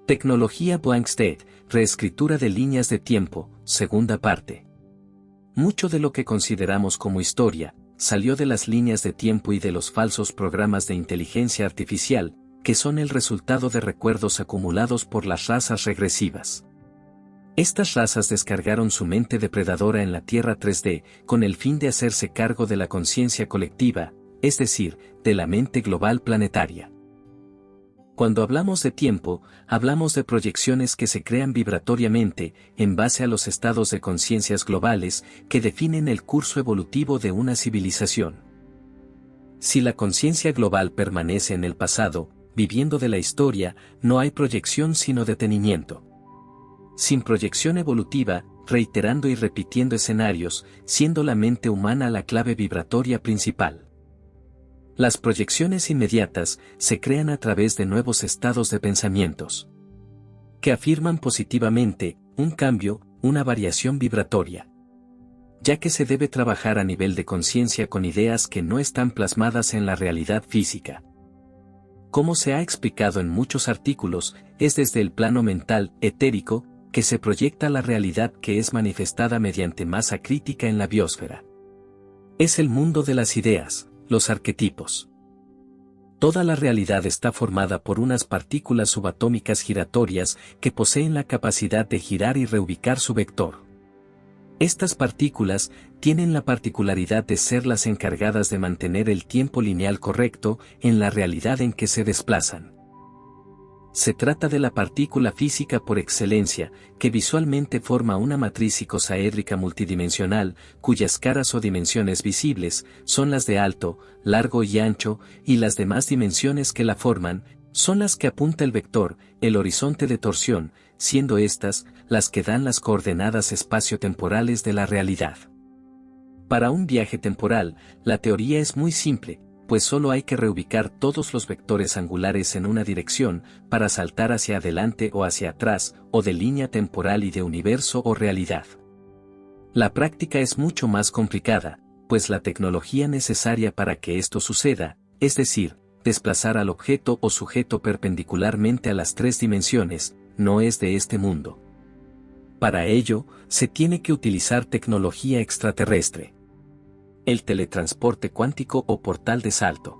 Tecnología Blank State, reescritura de líneas de tiempo, segunda parte. Mucho de lo que consideramos como historia, salió de las líneas de tiempo y de los falsos programas de inteligencia artificial, que son el resultado de recuerdos acumulados por las razas regresivas. Estas razas descargaron su mente depredadora en la Tierra 3D, con el fin de hacerse cargo de la conciencia colectiva, es decir, de la mente global planetaria. Cuando hablamos de tiempo, hablamos de proyecciones que se crean vibratoriamente, en base a los estados de conciencias globales, que definen el curso evolutivo de una civilización. Si la conciencia global permanece en el pasado, viviendo de la historia, no hay proyección sino detenimiento. Sin proyección evolutiva, reiterando y repitiendo escenarios, siendo la mente humana la clave vibratoria principal. Las proyecciones inmediatas se crean a través de nuevos estados de pensamientos que afirman positivamente un cambio, una variación vibratoria. Ya que se debe trabajar a nivel de conciencia con ideas que no están plasmadas en la realidad física. Como se ha explicado en muchos artículos, es desde el plano mental, etérico, que se proyecta la realidad que es manifestada mediante masa crítica en la biosfera. Es el mundo de las ideas. Los arquetipos. Toda la realidad está formada por unas partículas subatómicas giratorias que poseen la capacidad de girar y reubicar su vector. Estas partículas tienen la particularidad de ser las encargadas de mantener el tiempo lineal correcto en la realidad en que se desplazan. Se trata de la partícula física por excelencia, que visualmente forma una matriz icosaédrica multidimensional, cuyas caras o dimensiones visibles son las de alto, largo y ancho, y las demás dimensiones que la forman, son las que apunta el vector, el horizonte de torsión, siendo estas las que dan las coordenadas espaciotemporales de la realidad. Para un viaje temporal, la teoría es muy simple, pues solo hay que reubicar todos los vectores angulares en una dirección para saltar hacia adelante o hacia atrás, o de línea temporal y de universo o realidad. La práctica es mucho más complicada, pues la tecnología necesaria para que esto suceda, es decir, desplazar al objeto o sujeto perpendicularmente a las tres dimensiones, no es de este mundo. Para ello, se tiene que utilizar tecnología extraterrestre. El teletransporte cuántico o portal de salto.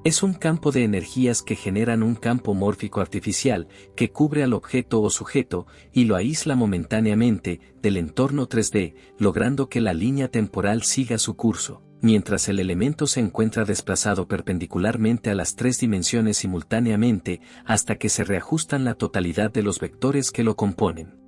Es un campo de energías que generan un campo mórfico artificial que cubre al objeto o sujeto y lo aísla momentáneamente del entorno 3D, logrando que la línea temporal siga su curso, mientras el elemento se encuentra desplazado perpendicularmente a las tres dimensiones simultáneamente hasta que se reajustan la totalidad de los vectores que lo componen.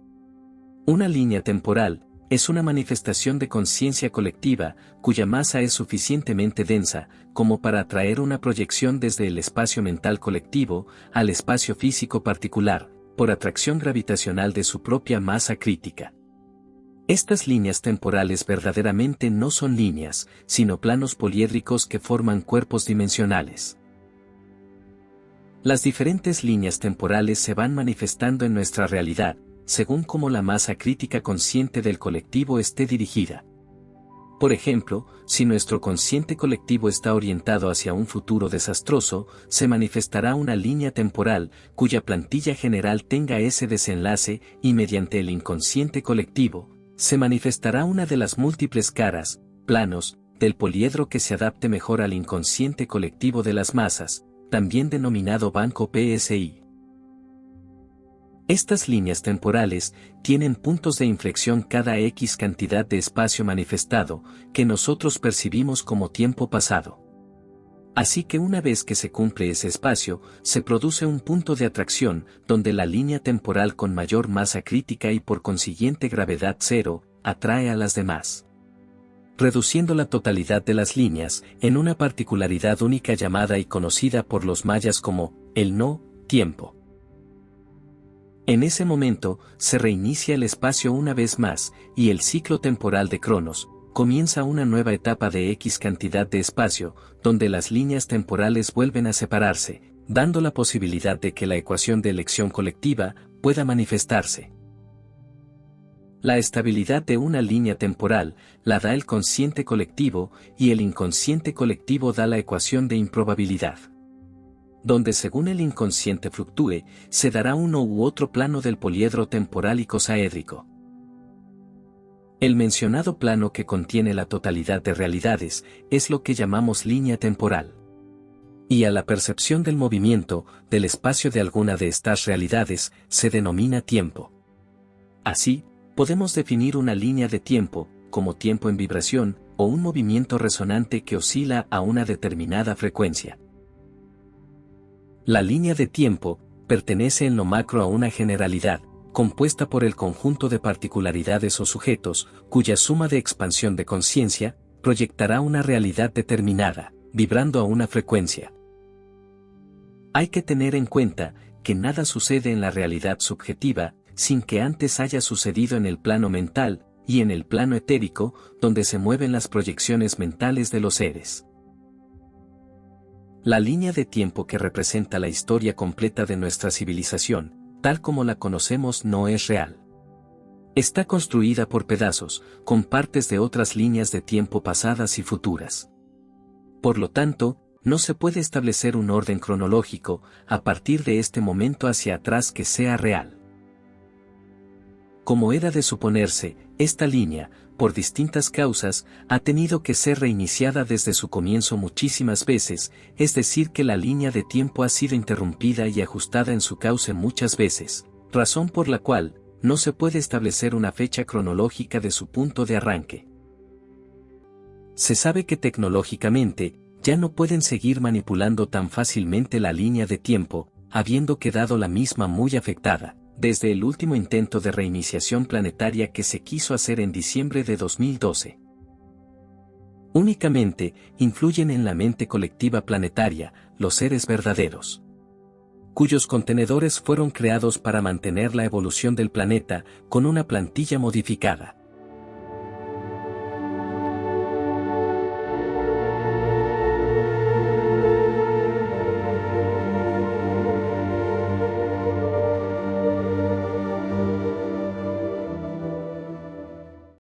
Una línea temporal es una manifestación de conciencia colectiva, cuya masa es suficientemente densa, como para atraer una proyección desde el espacio mental colectivo, al espacio físico particular, por atracción gravitacional de su propia masa crítica. Estas líneas temporales verdaderamente no son líneas, sino planos poliédricos que forman cuerpos dimensionales. Las diferentes líneas temporales se van manifestando en nuestra realidad, según cómo la masa crítica consciente del colectivo esté dirigida. Por ejemplo, si nuestro consciente colectivo está orientado hacia un futuro desastroso, se manifestará una línea temporal, cuya plantilla general tenga ese desenlace, y mediante el inconsciente colectivo, se manifestará una de las múltiples caras, planos, del poliedro que se adapte mejor al inconsciente colectivo de las masas, también denominado banco PSI. Estas líneas temporales tienen puntos de inflexión cada X cantidad de espacio manifestado, que nosotros percibimos como tiempo pasado. Así que una vez que se cumple ese espacio, se produce un punto de atracción, donde la línea temporal con mayor masa crítica y por consiguiente gravedad cero, atrae a las demás, reduciendo la totalidad de las líneas en una particularidad única llamada y conocida por los mayas como el no-tiempo. En ese momento, se reinicia el espacio una vez más, y el ciclo temporal de Cronos, comienza una nueva etapa de X cantidad de espacio, donde las líneas temporales vuelven a separarse, dando la posibilidad de que la ecuación de elección colectiva pueda manifestarse. La estabilidad de una línea temporal la da el consciente colectivo, y el inconsciente colectivo da la ecuación de improbabilidad. donde según el inconsciente fluctúe, se dará uno u otro plano del poliedro temporal icosaédrico. El mencionado plano que contiene la totalidad de realidades es lo que llamamos línea temporal. Y a la percepción del movimiento, del espacio de alguna de estas realidades, se denomina tiempo. Así, podemos definir una línea de tiempo, como tiempo en vibración, o un movimiento resonante que oscila a una determinada frecuencia. La línea de tiempo pertenece en lo macro a una generalidad, compuesta por el conjunto de particularidades o sujetos, cuya suma de expansión de conciencia proyectará una realidad determinada, vibrando a una frecuencia. Hay que tener en cuenta que nada sucede en la realidad subjetiva sin que antes haya sucedido en el plano mental y en el plano etérico, donde se mueven las proyecciones mentales de los seres. La línea de tiempo que representa la historia completa de nuestra civilización, tal como la conocemos, no es real. Está construida por pedazos, con partes de otras líneas de tiempo pasadas y futuras. Por lo tanto, no se puede establecer un orden cronológico a partir de este momento hacia atrás que sea real. Como era de suponerse, esta línea, por distintas causas, ha tenido que ser reiniciada desde su comienzo muchísimas veces, es decir que la línea de tiempo ha sido interrumpida y ajustada en su cauce muchas veces, razón por la cual no se puede establecer una fecha cronológica de su punto de arranque. Se sabe que tecnológicamente, ya no pueden seguir manipulando tan fácilmente la línea de tiempo, habiendo quedado la misma muy afectada, desde el último intento de reiniciación planetaria que se quiso hacer en diciembre de 2012. Únicamente, influyen en la mente colectiva planetaria, los seres verdaderos, cuyos contenedores fueron creados para mantener la evolución del planeta, con una plantilla modificada.